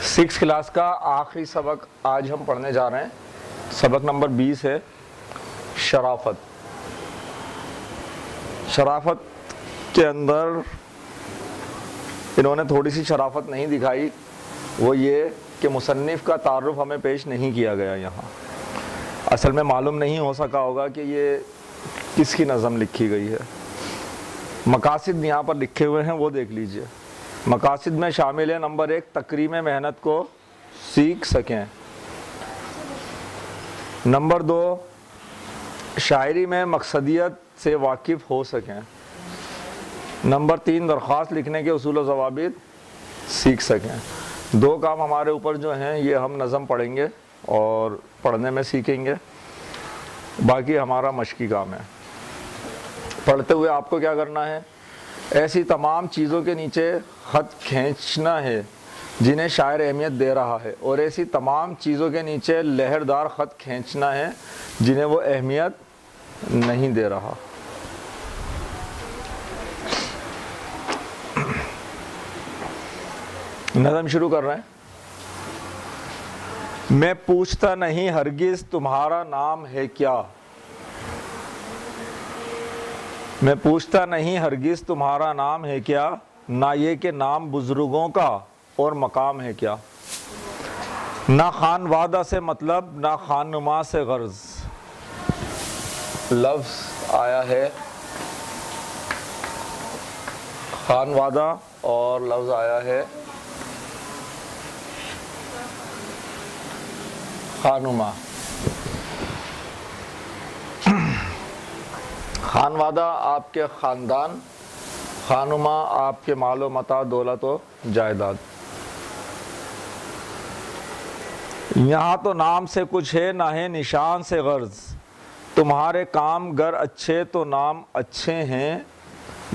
Six class का आखिरी सबक आज हम पढ़ने जा रहे हैं। सबक नंबर 20 है शराफत। शराफत के अंदर इन्होंने थोड़ी सी शराफत नहीं दिखाई, वो ये कि मुसन्निफ़ का तारुफ हमें पेश नहीं किया गया। यहाँ असल में मालूम नहीं हो सका होगा कि ये किसकी नज़म लिखी गई है। मकासिद यहाँ पर लिखे हुए हैं, वो देख लीजिए। मकासिद में शामिल है नंबर 1 तकरीम मेहनत को सीख सकें, नंबर 2 शायरी में मकसदियत से वाकिफ़ हो सकें, नंबर 3 दरख्वास्त लिखने के उसूल व ज़वाबित सीख सकें। दो काम हमारे ऊपर जो हैं ये हम नज़म पढ़ेंगे और पढ़ने में सीखेंगे, बाकी हमारा मशकी काम है। पढ़ते हुए आपको क्या करना है, ऐसी तमाम चीज़ों के नीचे ख़त खींचना है जिन्हें शायर अहमियत दे रहा है, और ऐसी तमाम चीज़ों के नीचे लहरदार ख़त खींचना है जिन्हें वो अहमियत नहीं दे रहा। नज़म शुरू कर रहे हैं। मैं पूछता नहीं हरगिज़ तुम्हारा नाम है क्या, मैं पूछता नहीं हरगिज़ तुम्हारा नाम है क्या, ना ये कि नाम बुज़ुर्गों का और मकाम है क्या। ना खान वादा से मतलब ना खानुमा से गर्ज, लफ्ज़ आया है खान वादा और लफ्ज़ आया है खानुमा। खानवादा आपके ख़ानदान, खानुमा आपके मालो मता दौलत व जायदाद। यहाँ तो नाम से कुछ है ना है निशान से गर्ज, तुम्हारे काम गर अच्छे तो नाम अच्छे हैं,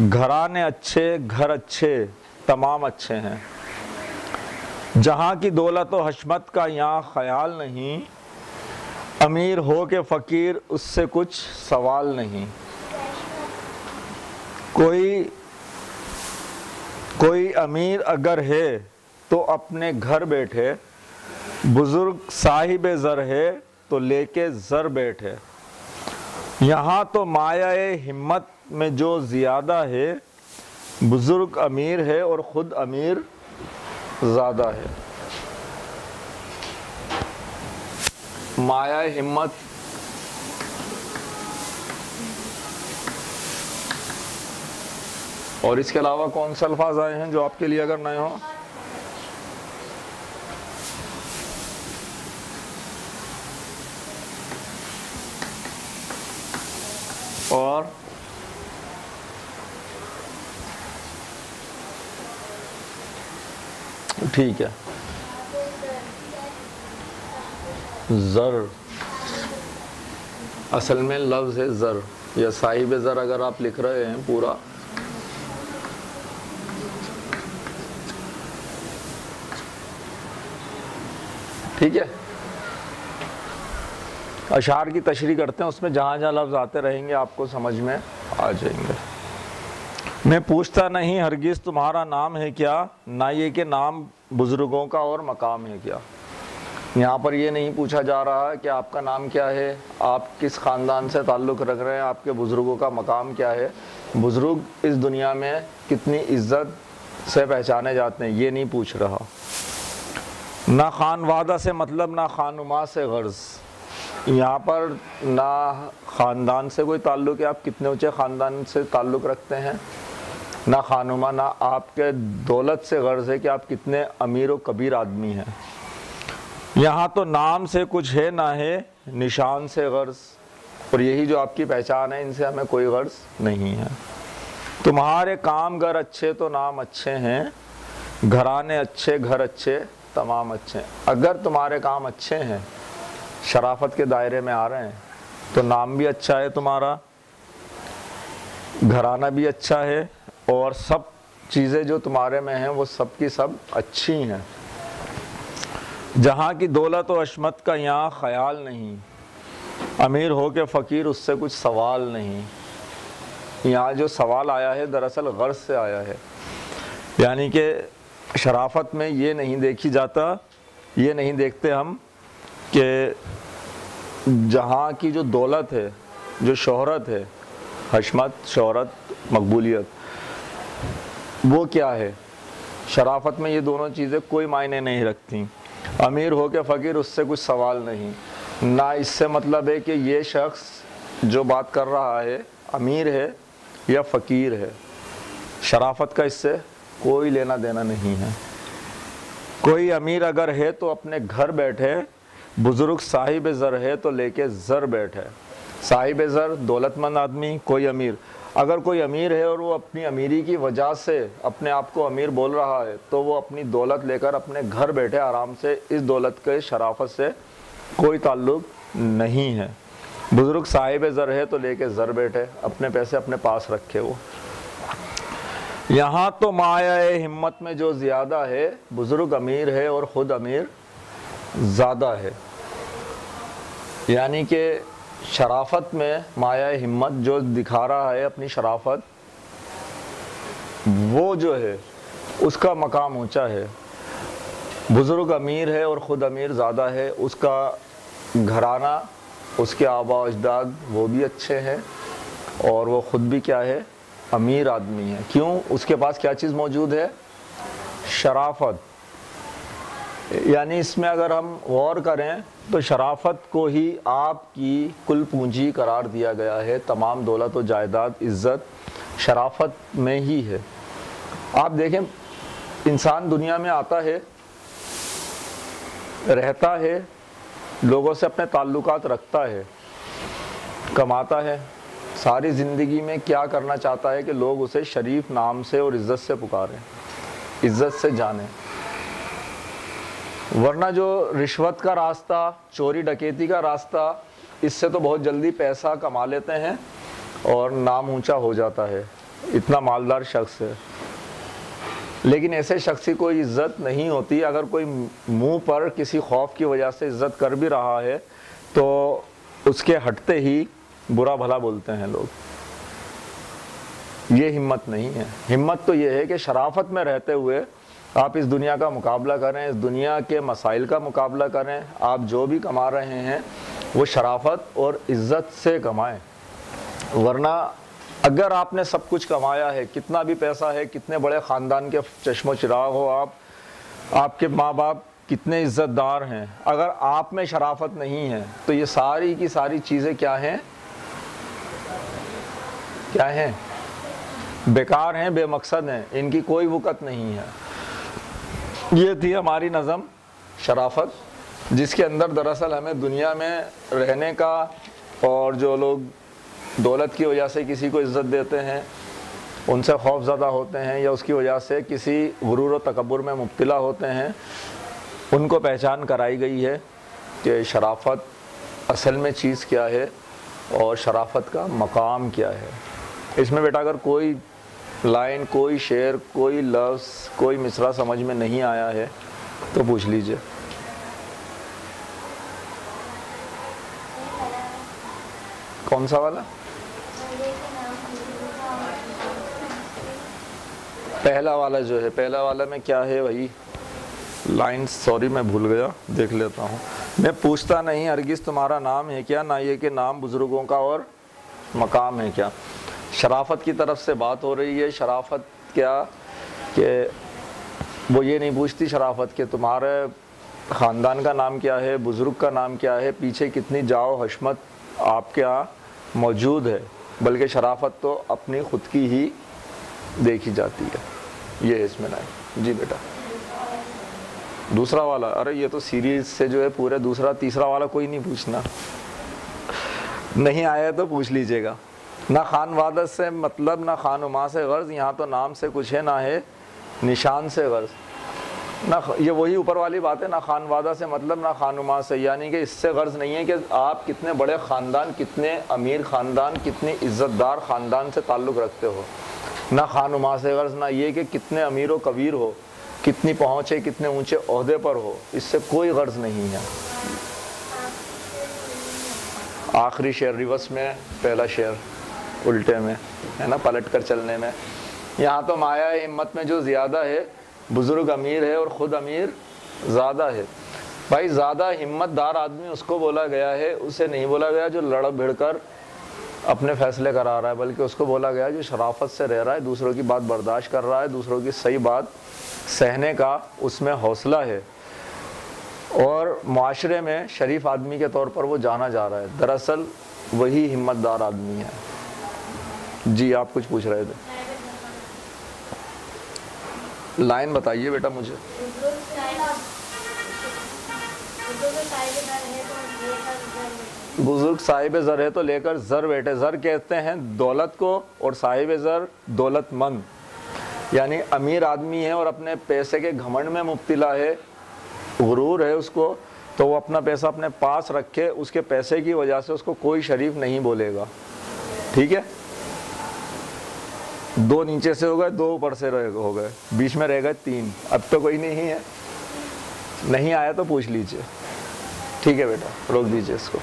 घराने अच्छे घर अच्छे तमाम अच्छे हैं। जहाँ की दौलत व हशमत का यहाँ ख्याल नहीं, अमीर हो के फ़कीर उससे कुछ सवाल नहीं। कोई अमीर अगर है तो अपने घर बैठे, बुजुर्ग साहिब ज़र है तो लेके ज़र बैठे। यहाँ तो माया हिम्मत में जो ज़्यादा है, बुजुर्ग अमीर है और ख़ुद अमीर ज़्यादा है। माया हिम्मत और इसके अलावा कौन से अल्फाज आए हैं जो आपके लिए अगर नए हो। और ठीक है, ज़र असल में लफ्ज़ है ज़र, या साहिब ज़र अगर आप लिख रहे हैं पूरा, ठीक है। अशार की तशरीह करते हैं, उसमें जहाँ जहाँ लफ्ज़ आते रहेंगे आपको समझ में आ जाएंगे। मैं पूछता नहीं हरगिज़ तुम्हारा नाम है क्या, ना ये कि नाम बुज़ुर्गों का और मकाम है क्या। यहाँ पर ये नहीं पूछा जा रहा है कि आपका नाम क्या है, आप किस ख़ानदान से ताल्लुक़ रख रहे हैं, आपके बुज़ुर्गों का मकाम क्या है, बुज़ुर्ग इस दुनिया में कितनी इज़्ज़त से पहचाने जाते हैं, ये नहीं पूछ रहा। ना खान वादा से मतलब ना खानुमा से गर्ज, यहाँ पर ना ख़ानदान से कोई ताल्लुक़ है, आप कितने ऊँचे ख़ानदान से ताल्लुक़ रखते हैं, ना खानुमा ना आपके दौलत से गर्ज है कि आप कितने अमीर व कबीर आदमी हैं। यहाँ तो नाम से कुछ है ना है निशान से गर्ज, और यही जो आपकी पहचान है, इनसे हमें कोई गर्ज नहीं है। तुम्हारे काम गर अच्छे तो नाम अच्छे हैं, घराने अच्छे घर अच्छे तमाम अच्छे हैं। अगर तुम्हारे काम अच्छे हैं, शराफत के दायरे में आ रहे हैं, तो नाम भी अच्छा है तुम्हारा, घराना भी अच्छा है, और सब चीज़ें जो तुम्हारे में हैं वो सब की सब अच्छी हैं। जहाँ की दौलत व अशमत का यहाँ ख्याल नहीं, अमीर हो के फ़कीर उससे कुछ सवाल नहीं। यहाँ जो सवाल आया है दरअसल गर्ज से आया है, यानी कि शराफत में ये नहीं देखी जाता, ये नहीं देखते हम कि जहाँ की जो दौलत है, जो शोहरत है, हशमत, शोहरत, मकबूलियत, वो क्या है। शराफत में ये दोनों चीज़ें कोई मायने नहीं रखती। अमीर हो के फ़कीर, उससे कुछ सवाल नहीं। ना इससे मतलब है कि ये शख्स जो बात कर रहा है अमीर है या फ़कीर है। शराफत का इससे कोई लेना देना नहीं है। कोई अमीर अगर है तो अपने घर बैठे, बुज़ुर्ग साहिब ज़र है तो लेके ज़र बैठे। साहिब ज़र दौलतमंद आदमी, कोई अमीर। अगर कोई अमीर है और वो अपनी अमीरी की वजह से अपने आप को अमीर बोल रहा है तो वो अपनी दौलत लेकर अपने घर बैठे आराम से, इस दौलत के शराफत से कोई ताल्लुक़ नहीं है। बुज़ुर्ग साहिब ज़र है तो लेके ज़र बैठे, अपने पैसे अपने पास रखे वो। यहाँ तो माया हिम्मत में जो ज़्यादा है, बुज़ुर्ग अमीर है और ख़ुद अमीर ज़्यादा है। यानी कि शराफत में माया हिम्मत जो दिखा रहा है अपनी शराफत, वो जो है उसका मकाम ऊंचा है। बुज़ुर्ग अमीर है और ख़ुद अमीर ज़्यादा है, उसका घराना, उसके आबा अजदाद वो भी अच्छे हैं और वो ख़ुद भी क्या है, अमीर आदमी है। क्यों? उसके पास क्या चीज़ मौजूद है? शराफत। यानी इसमें अगर हम गौर करें तो शराफत को ही आपकी कुल पूंजी करार दिया गया है। तमाम दौलत और जायदाद, इज़्ज़त शराफत में ही है। आप देखें, इंसान दुनिया में आता है, रहता है, लोगों से अपने ताल्लुकात रखता है, कमाता है, सारी ज़िंदगी में क्या करना चाहता है कि लोग उसे शरीफ नाम से और इज़्ज़त से पुकारें, इज़्ज़त से जानें। वरना जो रिश्वत का रास्ता, चोरी डकैती का रास्ता, इससे तो बहुत जल्दी पैसा कमा लेते हैं और नाम ऊंचा हो जाता है, इतना मालदार शख्स है। लेकिन ऐसे शख्स की कोई इज़्ज़त नहीं होती। अगर कोई मुंह पर किसी खौफ की वजह से इज़्ज़त कर भी रहा है तो उसके हटते ही बुरा भला बोलते हैं लोग। ये हिम्मत नहीं है। हिम्मत तो ये है कि शराफत में रहते हुए आप इस दुनिया का मुकाबला करें, इस दुनिया के मसाइल का मुकाबला करें। आप जो भी कमा रहे हैं वो शराफत और इज़्ज़त से कमाएं। वरना अगर आपने सब कुछ कमाया है, कितना भी पैसा है, कितने बड़े ख़ानदान के चश्मो चिराग हो आप, आपके माँ बाप कितने इज़्ज़तदार हैं, अगर आप में शराफत नहीं है तो ये सारी की सारी चीज़ें क्या हैं? क्या हैं? बेकार हैं, बेमकसद हैं, इनकी कोई वक़्त नहीं है। ये थी हमारी नज़म शराफत, जिसके अंदर दरअसल हमें दुनिया में रहने का, और जो लोग दौलत की वजह से किसी को इज़्ज़त देते हैं, उनसे खौफज़दा होते हैं, या उसकी वजह से किसी गुरूर और तकब्बुर में मुब्तला होते हैं, उनको पहचान कराई गई है कि शराफत असल में चीज़ क्या है और शराफत का मकाम क्या है। इसमें बेटा अगर कोई लाइन, कोई शेर, कोई लफ्ज़, कोई मिसरा समझ में नहीं आया है तो पूछ लीजिए। कौन सा वाला? पहला वाला जो है, पहला वाला में क्या है वही लाइन, सॉरी मैं भूल गया, देख लेता हूँ। मैं पूछता नहीं हरगिज़ तुम्हारा नाम है क्या, ना ये कि नाम बुज़ुर्गों का और मकाम है क्या। शराफत की तरफ से बात हो रही है। शराफत क्या कि वो ये नहीं पूछती शराफत कि तुम्हारे ख़ानदान का नाम क्या है, बुज़ुर्ग का नाम क्या है, पीछे कितनी जाओ हशमत आपके यहाँ मौजूद है, बल्कि शराफत तो अपनी ख़ुद की ही देखी जाती है। ये इसमें नहीं जी बेटा। दूसरा वाला, अरे ये तो सीरीज से जो है पूरे दूसरा तीसरा वाला कोई नहीं पूछना, नहीं आया तो पूछ लीजिएगा। ना खान वादत से मतलब, ना खानुमा से गर्ज, यहाँ तो नाम से कुछ है, ना है निशान से गर्ज। ना ये वही ऊपर वाली बात है, ना खान वादा से मतलब, ना खानुमा से, यानी कि इससे गर्ज नहीं है कि आप कितने बड़े ख़ानदान, कितने अमीर ख़ानदान, कितनी इज़्ज़तदार ख़ानदान से ताल्लुक़ रखते हो। ना खानुमा से गर्ज, ना ये कि कितने अमीर व कबीर हो, कितनी पहुँच है, कितने ऊंचे ओहदे पर हो, इससे कोई गर्ज नहीं है। आखिरी शेर रिवर्स में, पहला शेर उल्टे में है ना, पलट कर चलने में। यहाँ तो माया हिम्मत में जो ज़्यादा है, बुजुर्ग अमीर है और ख़ुद अमीर ज़्यादा है। भाई ज़्यादा हिम्मतदार आदमी उसको बोला गया है, उसे नहीं बोला गया जो लड़ भिड़ कर अपने फैसले करा रहा है, बल्कि उसको बोला गया जो शराफत से रह रहा है, दूसरों की बात बर्दाश्त कर रहा है, दूसरों की सही बात सहने का उसमें हौसला है और माशरे में शरीफ आदमी के तौर पर वो जाना जा रहा है। दरअसल वही हिम्मतदार आदमी है। जी आप कुछ पूछ रहे थे, लाइन बताइए बेटा मुझे। बुजुर्ग साहिब ज़र है तो लेकर ज़र बैठे। ज़र कहते हैं दौलत को और साहिब ज़र दौलतमंद, यानी अमीर आदमी है और अपने पैसे के घमंड में मुब्तला है, गुरूर है उसको, तो वो अपना पैसा अपने पास रखे, उसके पैसे की वजह से उसको कोई शरीफ नहीं बोलेगा। ठीक है, दो नीचे से हो गए, दो ऊपर से हो गए, बीच में रह गए तीन। अब तो कोई नहीं है, नहीं आया तो पूछ लीजिए। ठीक है बेटा, रोक दीजिए इसको।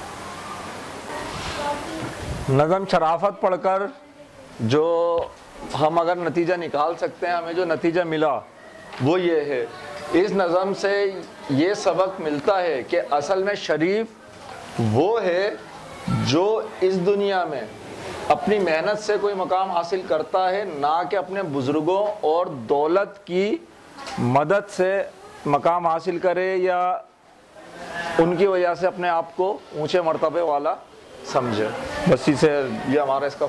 नज़म शराफत पढ़कर जो हम अगर नतीजा निकाल सकते हैं, हमें जो नतीजा मिला वो ये है, इस नज़म से ये सबक मिलता है कि असल में शरीफ वो है जो इस दुनिया में अपनी मेहनत से कोई मकाम हासिल करता है, ना कि अपने बुज़ुर्गों और दौलत की मदद से मकाम हासिल करे या उनकी वजह से अपने आप को ऊंचे मर्तबे वाला समझे। बस इसे ये हमारा इसका